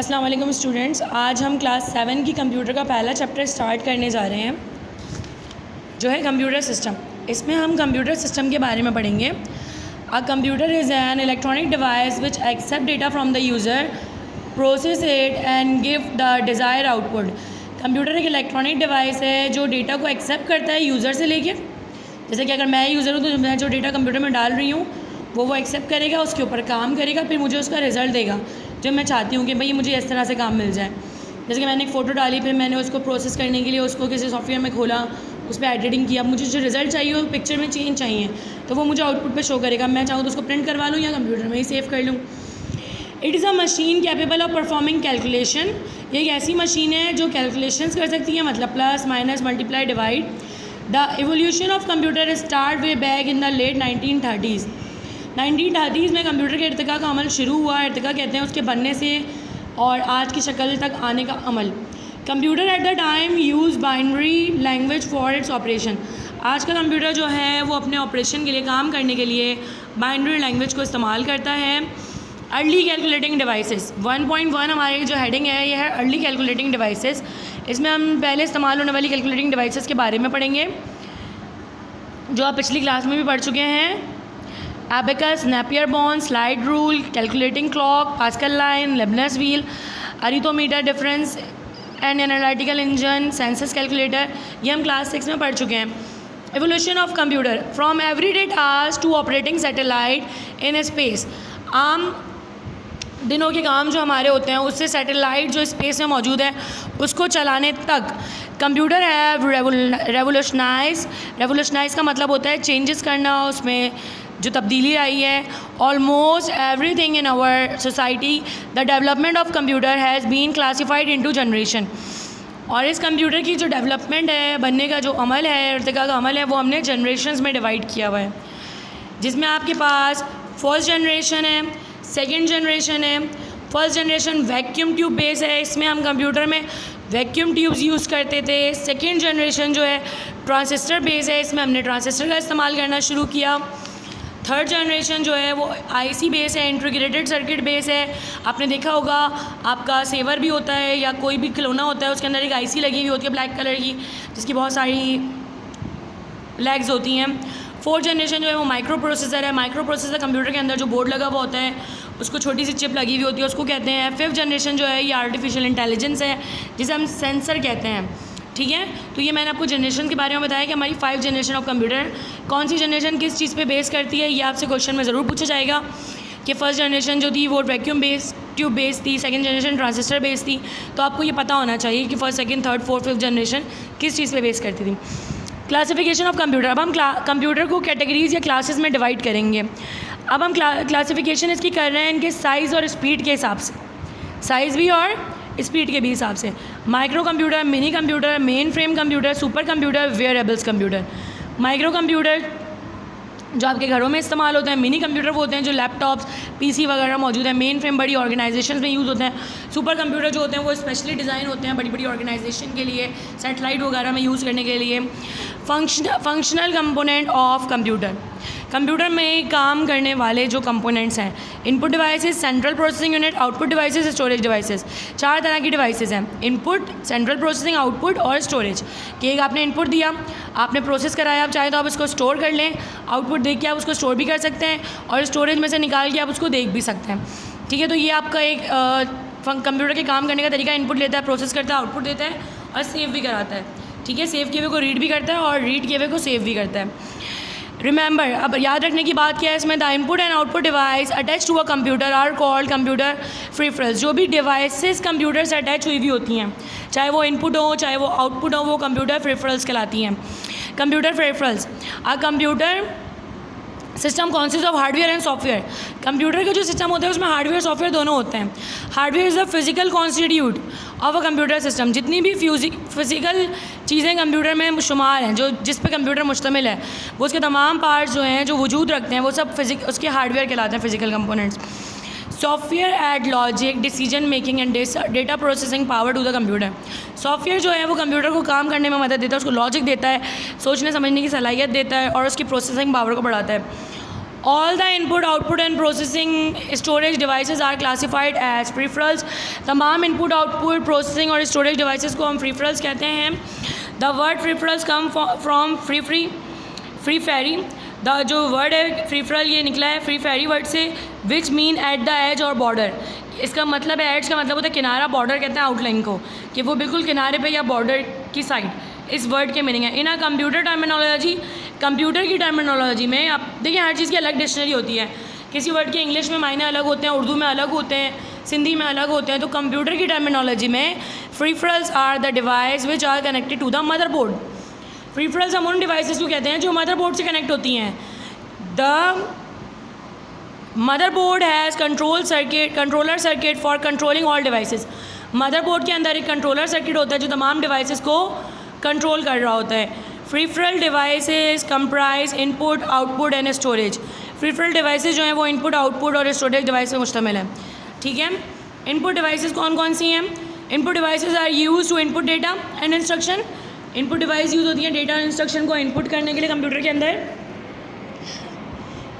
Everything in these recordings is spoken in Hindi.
अस्सलाम वालेकुम स्टूडेंट्स, आज हम क्लास 7 की कंप्यूटर का पहला चैप्टर स्टार्ट करने जा रहे हैं जो है कंप्यूटर सिस्टम। इसमें हम कंप्यूटर सिस्टम के बारे में पढ़ेंगे। A computer is an electronic device which accept data from the user, process it and give the desire output. Computer एक इलेक्ट्रॉनिक डिवाइस है जो डेटा को एक्सेप्ट करता है यूज़र से लेके। जैसे कि अगर मैं यूज़र हूँ तो मैं जो डेटा कंप्यूटर में डाल रही हूँ वो एक्सेप्ट करेगा, उसके ऊपर काम करेगा, फिर मुझे उसका रिज़ल्ट देगा जो मैं चाहती हूँ कि भाई मुझे इस तरह से काम मिल जाए। जैसे कि मैंने एक फ़ोटो डाली, फिर मैंने उसको प्रोसेस करने के लिए उसको किसी सॉफ्टवेयर में खोला, उस पर एडिटिंग किया, मुझे जो रिज़ल्ट चाहिए वो पिक्चर में चेंज चाहिए तो वो मुझे आउटपुट पे शो करेगा। मैं चाहूँ तो उसको प्रिंट करवा लूँ या कंप्यूटर में ही सेव कर लूँ। It is a machine capable of performing calculation. ये एक ऐसी मशीन है जो कैलकुलेशंस कर सकती है, मतलब plus minus multiply divide. The evolution of computer start way back in the late 1930s। 1930s में कंप्यूटर के इर्तिका का अमल शुरू हुआ। इर्तिका कहते हैं उसके बनने से और आज की शक्ल तक आने का अमल। Computer at the time use binary language for its operation. आज का कंप्यूटर जो है वो अपने ऑपरेशन के लिए, काम करने के लिए बाइनरी लैंग्वेज को इस्तेमाल करता है। अर्ली कैलकुलेटिंग डिवाइसेस 1.1 हमारी जो हेडिंग है ये है अर्ली कैलकुलेटिंग डिवाइसेस। इसमें हम पहले इस्तेमाल होने वाली कैलकुलेटिंग डिवाइसेस के बारे में पढ़ेंगे जो आप पिछली क्लास में भी पढ़ चुके हैं। Abacus, Napier bond, slide rule, calculating clock, Pascal line, Leibniz wheel, arithmometer difference and analytical engine, census calculator, ये हम क्लास 6 में पढ़ चुके हैं। Evolution of computer from everyday task to operating satellite in space. आम दिनों के काम जो हमारे होते हैं उससे सैटेलाइट जो स्पेस में मौजूद है उसको चलाने तक कंप्यूटर है रेवोल्यूशनाइज का मतलब होता है चेंजेस करना, उसमें जो तब्दीली आई है। Almost everything in our society the development of computer has been classified into generation. और इस कंप्यूटर की जो डेवलपमेंट है, बनने का जो अमल है, इर्तिका का अमल है, वो हमने जनरेशन्स में डिवाइड किया हुआ है, जिसमें आपके पास फर्स्ट जनरेशन है, सेकेंड जनरेशन है। First generation vacuum tube base है, इसमें हम कंप्यूटर में वैक्यूम ट्यूब्स यूज़ करते थे। सेकेंड जनरेशन जो है ट्रांजिस्टर बेस है, इसमें हमने ट्रांजिस्टर का इस्तेमाल करना शुरू किया। थर्ड जनरेशन जो है वो आईसी बेस है, इंटीग्रेटेड सर्किट बेस है। आपने देखा होगा आपका सेवर भी होता है या कोई भी खिलौना होता है उसके अंदर एक आईसी लगी हुई होती है ब्लैक कलर की, जिसकी बहुत सारी लेग्स होती हैं। फोर्थ जनरेशन जो है वो माइक्रो प्रोसेसर है। माइक्रो प्रोसेसर कंप्यूटर के अंदर जो बोर्ड लगा हुआ होता है उसको छोटी सी चिप लगी हुई होती है, उसको कहते हैं। फिफ्थ जनरेशन जो है ये आर्टिफिशियल इंटेलिजेंस है जिसे हम सेंसर कहते हैं, ठीक है। तो ये मैंने आपको जनरेशन के बारे में बताया कि हमारी 5 जनरेशन ऑफ कंप्यूटर, कौन सी जनरेशन किस चीज़ पे बेस करती है, ये आपसे क्वेश्चन में ज़रूर पूछा जाएगा कि फर्स्ट जनरेशन जो थी वो वैक्यूम बेस ट्यूब बेस थी, सेकंड जनरेशन ट्रांजिस्टर बेस थी। तो आपको ये पता होना चाहिए कि first, second, third, fourth, fifth generation किस चीज़ पे बेस करती थी। क्लासिफिकेशन ऑफ कंप्यूटर, अब हम कंप्यूटर को कैटेगरीज या क्लासेस में डिवाइड करेंगे। अब हम क्लासिफिकेशन इसकी कर रहे हैं इनके साइज़ और स्पीड के हिसाब से, साइज़ भी और स्पीड के भी हिसाब से। Micro computer, mini computer, main frame computer, super computer, wearables computer. Micro computer जो आपके घरों में इस्तेमाल होते हैं, मिनी कंप्यूटर वो होते हैं जो लैपटॉप्स, पीसी वगैरह मौजूद है। मेन फ्रेम बड़ी ऑर्गेनाइजेशन में यूज़ होते हैं। सुपर कंप्यूटर जो होते हैं वो स्पेशली डिज़ाइन होते हैं बड़ी बड़ी ऑर्गेनाइजेशन के लिए, सैटेलाइट वगैरह में यूज़ करने के लिए। Functional component of computer, computer में काम करने वाले जो कंपोनेंट्स हैं। Input devices, central processing unit, output devices, storage devices. 4 तरह की डिवाइसेस हैं, इनपुट, सेंट्रल प्रोसेसिंग, आउटपुट और स्टोरेज। कि एक आपने इनपुट दिया, आपने प्रोसेस कराया, आप चाहे तो आप उसको स्टोर कर लें, आउटपुट देख के आप उसको स्टोर भी कर सकते हैं और स्टोरेज में से निकाल के आप उसको देख भी सकते हैं, ठीक है। तो ये आपका एक कंप्यूटर के काम करने का तरीका। इनपुट लेता है, प्रोसेस करता है, आउटपुट देता है और सेव भी कराता है, ठीक है। सेव किए हुए को रीड भी करता है और रीड किए हुए को सेव भी करता है। रिमेंबर, अब याद रखने की बात क्या है इसमें, the input and output device attach to a computer are called computer peripherals. जो भी डिवाइसेस कंप्यूटर से अटैच हुई हुई होती हैं, चाहे वो इनपुट हो चाहे वो आउटपुट हो, वो कंप्यूटर पेरिफेरल्स कहलाती हैं। Computer peripherals, a computer system consist of hardware and software. Computer का जो सिस्टम होता है उसमें हार्डवेयर सॉफ्टवेयर दोनों होते हैं। Hardware is the physical constitute of a computer system. जितनी भी फिजिकल चीज़ें कंप्यूटर में शुमार हैं, जो जिस पे कंप्यूटर मुश्तमिल है, वो उसके तमाम पार्ट्स जो हैं जो वजूद रखते हैं वो सब उसके हार्डवेयर कहलाते हैं, physical components. Software add logic, decision making and data processing power to the computer. Software जो है वो कंप्यूटर को काम करने में मदद देता है, उसको लॉजिक देता है, सोचने समझने की सलाहियत देता है और उसकी प्रोसेसिंग पावर को बढ़ाता है। All the input, output and processing storage devices are classified as peripherals. तमाम input, output, processing और storage devices को हम peripherals कहते हैं. The word peripherals come from free ferry. The जो वर्ड है peripheral ये निकला है free ferry वर्ड से, which mean at the edge और border. इसका मतलब है, एड्ज का मतलब होता है किनारा, बॉर्डर कहते हैं आउटलाइन को, कि वो बिल्कुल किनारे पे या बॉर्डर की साइड. इस वर्ड के मीनिंग है. इन अ कंप्यूटर टर्मिनोलॉजी, कंप्यूटर की टर्मिनोलॉजी में आप देखिए हर चीज़ की अलग डिक्शनरी होती है. किसी वर्ड के इंग्लिश में मायने अलग होते हैं, उर्दू में अलग होते हैं, सिंधी में अलग होते हैं. तो कंप्यूटर की टर्मिनोलॉजी में peripherals are the device which are connected to the motherboard. peripherals हम उन डिवाइसेस को कहते हैं जो मदरबोर्ड से कनेक्ट होती हैं. The motherboard has controller circuit for controlling all devices. Motherboard के अंदर एक कंट्रोलर सर्किट होता है जो तमाम डिवाइसेस को कंट्रोल कर रहा होता है. peripheral devices comprise input, output and storage. peripheral devices जो हैं वो इनपुट, आउटपुट और स्टोरेज डिवाइस पर मुश्तमिल है. ठीक है. इनपुट डिवाइसेस कौन कौन सी हैं? Input devices are use to input data and instruction. Input device use होती है डेटा और इंस्ट्रक्शन को इनपुट करने के लिए कंप्यूटर के अंदर.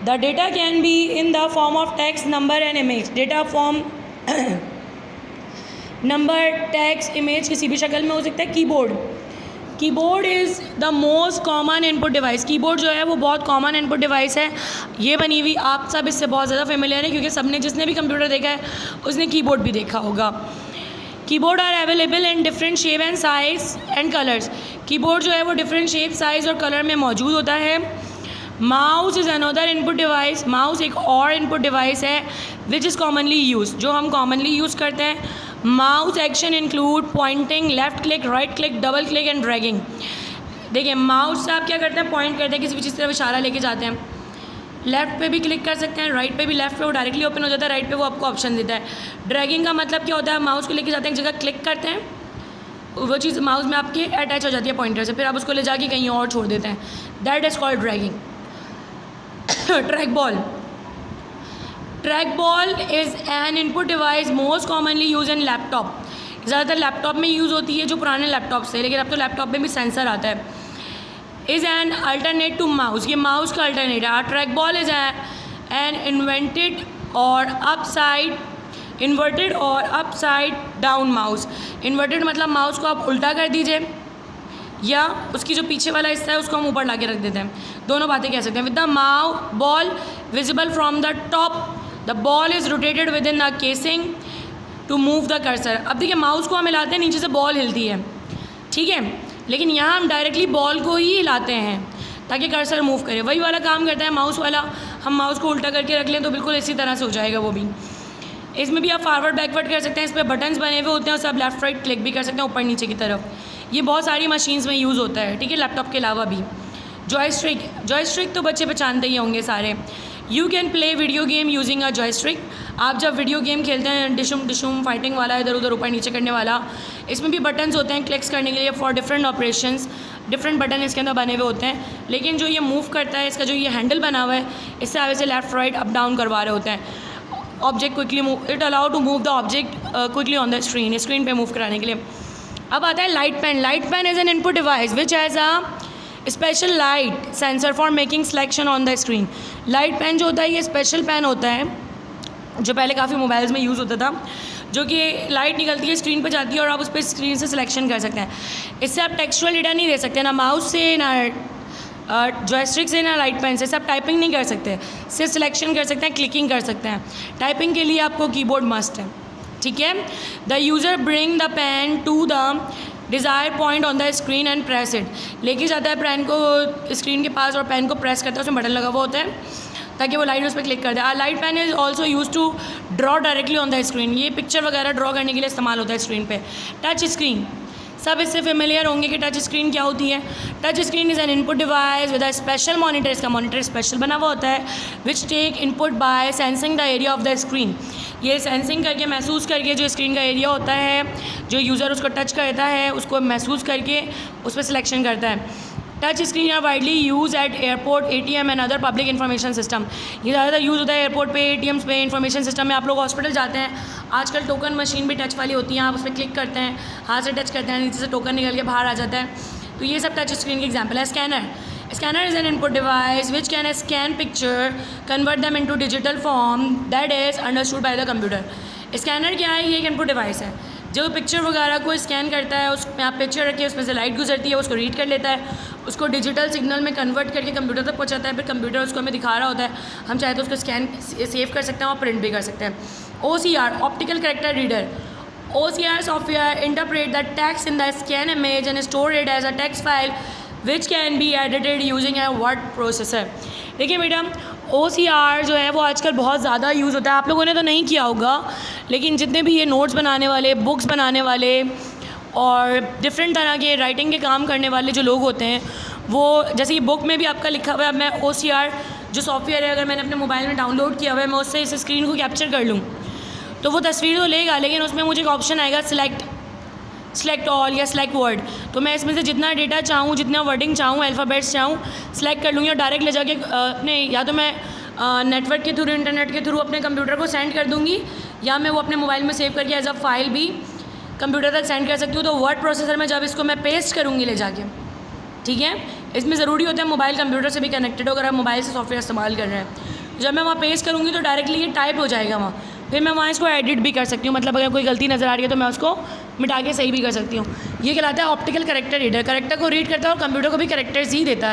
The data can be in the form of text, number and image. Data form number, text, image किसी भी शक्ल में हो सकता है. Keyboard is the most common input device. Keyboard जो है वो बहुत कॉमन इनपुट डिवाइस है. ये बनी हुई आप सब इससे बहुत ज़्यादा फेमिलियर है क्योंकि सबने जिसने भी कंप्यूटर देखा है उसने कीबोर्ड भी देखा होगा. Keyboard are available in different shape and size and colours. Keyboard जो है वो डिफरेंट शेप, साइज़ और कलर में मौजूद होता है. Mouse is another input device. Mouse एक और इनपुट डिवाइस है विच इज़ कॉमनली यूज, जो हम कॉमनली यूज़ करते हैं. Mouse action include pointing, left click, right click, double click and dragging. देखिए माउस से आप क्या करते हैं, पॉइंट करते हैं, किसी भी चीज़ की तरफ इशारा लेके जाते हैं. लेफ़्ट पे भी क्लिक कर सकते हैं, राइट पे भी. लेफ़्ट पे वो डायरेक्टली ओपन हो जाता है, राइट पे वो आपको ऑप्शन देता है. ड्रैगिंग का मतलब क्या होता है, माउस को लेके जाते हैं, एक जगह क्लिक करते हैं, वो चीज़ माउस में आपके अटैच हो जाती है पॉइंटर से, फिर आप उसको ले जाके कहीं और छोड़ देते हैं. That is called dragging. Trackball is an input device most commonly use in laptop. ज़्यादातर लैपटॉप में यूज़ होती है, जो पुराने लैपटॉप से, लेकिन अब तो लैपटॉप में भी सेंसर आता है. Is an alternate to mouse. ये माउस का अल्टरनेट है. Trackball is an inverted or upside down mouse. Inverted मतलब माउस को आप उल्टा कर दीजिए या उसकी जो पीछे वाला हिस्सा है उसको हम ऊपर ला के रख देते हैं. दोनों बातें कह सकते हैं. With the ball visible from the top, the ball is rotated within the casing to move the cursor. अब देखिए माउस को हम हिलाते हैं, नीचे से बॉल हिलती है, ठीक है, लेकिन यहाँ हम डायरेक्टली बॉल को ही हिलाते हैं ताकि कर्सर मूव करे. वही वाला काम करता है माउस वाला. हम माउस को उल्टा करके रख लें तो बिल्कुल इसी तरह से हो जाएगा वो भी. इसमें भी आप फॉरवर्ड बैकवर्ड कर सकते हैं. इस पर बटन्स बने हुए होते हैं, उससे आप लेफ्ट राइट क्लिक भी कर सकते हैं ऊपर नीचे की तरफ. ये बहुत सारी मशीन्स में यूज़ होता है, ठीक है, लैपटॉप के अलावा भी. जॉयस्टिक तो बच्चे पहचानते ही होंगे सारे. You can play video game using a joystick. आप जब वीडियो गेम खेलते हैं, डिशुम फाइटिंग वाला, इधर उधर ऊपर नीचे करने वाला, इसमें भी बटन्स होते हैं क्लिक्स करने के लिए for different operations. Different button इसके अंदर बने हुए होते हैं, लेकिन जो ये मूव करता है, इसका जो ये हैंडल बना हुआ है, इससे आप इसे लेफ्ट राइट अप डाउन करवा रहे होते हैं. Object quickly move, it allow to move the object quickly on the screen पे मूव कराने के लिए. अब आता है light pen. Light pen is an input device which has a special light sensor for making selection on the screen. Light pen जो होता है ये स्पेशल पेन होता है जो पहले काफ़ी मोबाइल्स में यूज़ होता था, जो कि लाइट निकलती है, स्क्रीन पर जाती है और आप उस पर स्क्रीन से सिलेक्शन कर सकते हैं. इससे आप टेक्सचुअल डेटा नहीं दे सकते, ना माउस से, ना जॉयस्टिक से, ना लाइट पेन से. आप टाइपिंग नहीं कर सकते, सिर्फ सिलेक्शन कर सकते हैं, क्लिकिंग कर सकते हैं. टाइपिंग के लिए आपको कीबोर्ड मस्ट है, ठीक है. The user bring the pen to the desire point on the screen and press it. लेके जाता है पेन को स्क्रीन के पास और पेन को प्रेस करता है, उसमें बटन लगा हुआ होता है ताकि वो लाइट उस पर क्लिक कर दे. Light pen is also use to draw directly on the screen. ये पिक्चर वगैरह ड्रॉ करने के लिए इस्तेमाल होता है स्क्रीन पे. टच स्क्रीन, सब इससे फेमिलियर होंगे कि टच स्क्रीन क्या होती है. Touch screen is an input device with a special monitor. इसका मॉनिटर स्पेशल बना हुआ होता है which take input by sensing the area of the screen. ये सेंसिंग करके, महसूस करके, जो स्क्रीन का एरिया होता है, जो यूज़र उसको टच करता है, उसको महसूस करके उस पर सिलेक्शन करता है. Touch screen are widely use at airport, ATM and other public information system. ये ज़्यादातर यूज़ होता है एयरपोर्ट पे, ATMs पे, इन्फॉर्मेशन सिस्टम में. आप लोग हॉस्पिटल जाते हैं, आजकल टोकन मशीन भी टच वाली होती हैं, आप उस पर क्लिक करते हैं, हाथ से टच करते हैं, नीचे से टोकन निकल के बाहर आ जाता है. तो ये सब टच स्क्रीन के एग्जाम्पल है. Scanner is an input device which can scan picture, convert them into digital form that is understood by the computer. Scanner क्या है? ये एक इनपुट डिवाइस है जो पिक्चर वगैरह को स्कैन करता है, उसमें आप पिक्चर रखिए, उसमें से लाइट गुजरती है, उसको रीड कर लेता है, उसको डिजिटल सिग्नल में कन्वर्ट करके कंप्यूटर तक पहुंचाता है, फिर कंप्यूटर उसको हमें दिखा रहा होता है, हम चाहे तो उसको स्कैन सेव कर सकते हैं और प्रिंट भी कर सकते हैं. OCR, optical character reader. OCR software interpret the text in the scan image and store it as a text file which can be edited using a word processor. देखिए बेटा, OCR जो है वो आजकल बहुत ज़्यादा यूज़ होता है. आप लोगों ने तो नहीं किया होगा, लेकिन जितने भी ये नोट्स बनाने वाले, बुक्स बनाने वाले और डिफरेंट तरह के राइटिंग के काम करने वाले जो लोग होते हैं, वो जैसे कि बुक में भी आपका लिखा हुआ है, मैं OCR जो सॉफ्टवेयर है, अगर मैंने अपने मोबाइल में डाउनलोड किया हुआ है, मैं उससे इस स्क्रीन को कैप्चर कर लूँ तो वो तस्वीर तो लेगा, लेकिन उसमें मुझे एक ऑप्शन आएगा सिलेक्ट ऑल या सिलेक्ट वर्ड. तो मैं इसमें से जितना डेटा चाहूँ, जितना वर्डिंग चाहूँ, अल्फ़ाबेट्स चाहूँ, सिलेक्ट कर लूँ या डायरेक्ट ले जाके अपने, या तो मैं नेटवर्क के थ्रू, इंटरनेट के थ्रू अपने कंप्यूटर को सेंड कर दूँगी, या मैं वो अपने मोबाइल में सेव करके एज अ फाइल भी कंप्यूटर तक सेंड कर सकती हूँ. तो वर्ड प्रोसेसर में जब इसको मैं पेस्ट करूँगी ले जाके, ठीक है, इसमें ज़रूरी होता है मोबाइल कंप्यूटर से भी कनेक्टेड हो, अगर आप मोबाइल से सॉफ्टवेयर इस्तेमाल कर रहे हैं. जब मैं वहाँ पेस्ट करूँगी तो डायरेक्टली ये टाइप हो जाएगा वहाँ, फिर मैं वहाँ इसको एडिट भी कर सकती हूँ, मतलब अगर कोई गलती नज़र आ रही है तो मैं उसको मिटा के सही भी कर सकती हूँ. ये कहलाता है ऑप्टिकल कैरेक्टर रीडर. कैरेक्टर को रीड करता है और कंप्यूटर को भी कैरेक्टर्स ही देता है.